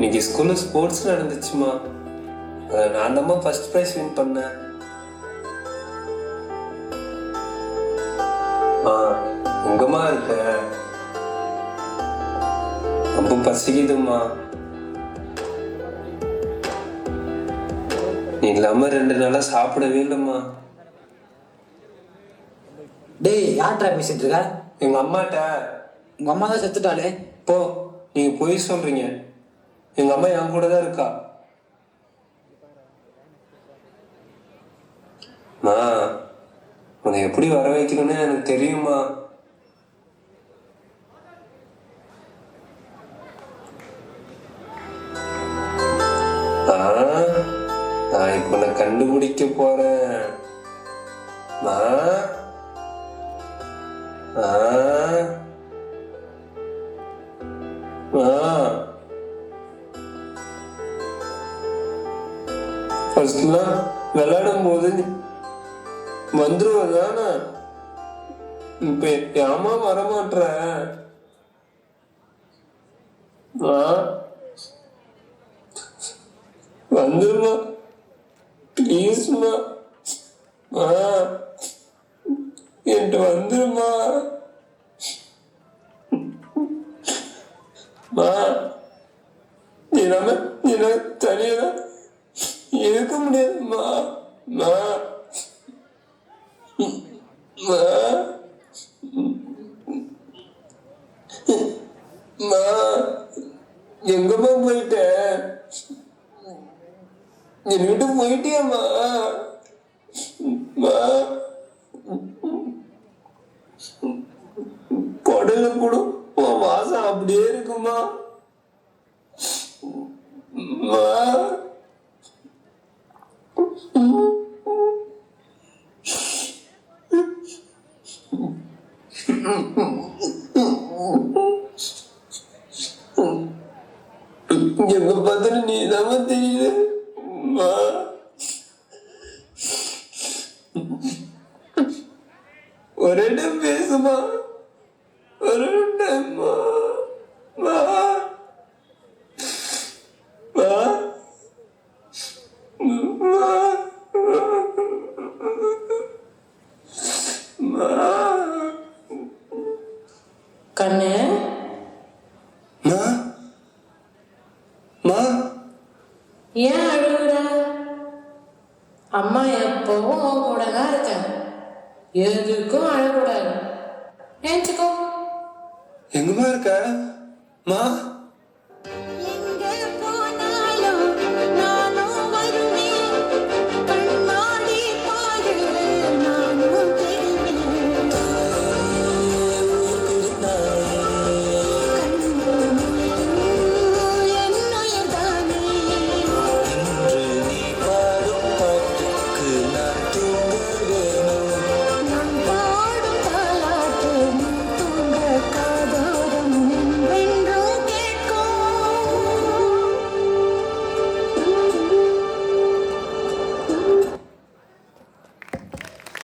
இன்னைக்கு ஸ்கூல்ல ஸ்போர்ட்ஸ் நடந்துச்சுமா. நான் தான்மா ஃபர்ஸ்ட் ப்ரைஸ் வின் பண்ணேன். எங்கம்மா இருக்க? ரொம்ப பசிக்குதுமா. நீ இல்லாம 2 நாளா சாப்பிடவே இல்லைம்மா. டேய், யார்டா பேசிட்டு இருக்க? எங்க அம்மாட்ட. உங்க அம்மா தான் செத்துட்டாளே. போ, நீங்க பொய் சொல்றீங்க. எங்க அம்மா என் கூட தான் இருக்கா. உன்னை எப்படி வர வைக்கணும்னு எனக்கு தெரியுமா. நான் இப்ப உன்னை கண்டுபிடிக்க போறேன். ஃபர்ஸ்ட்லாம் விளையாடும் போது வந்துருவதானே, இப்ப ஏமா வரமாட்ற? வந்துருமா ப்ளீஸ்மா. என்கிட்ட வந்துருமா. நீ தனியா இருக்க முடியாதுமா. எங்கம்மா போயிட்ட? என்னை விட்டு போயிட்டியம்மா. கொடல கூட வாசம் அப்படியே இருக்குமா. எங்க பார்த்தாலும் நீ தான் தெரியுது. ஒரு இடம் பேசுமா, ஒரு இடம்மா. கண்ணு, ஏன் அழுகுற? அம்மா எப்பவும் உன் கூட தான் இருக்கேன். எதுக்கும் அழக்கூடாது. ஏஞ்சுக்கோ. எங்கம்மா இருக்க?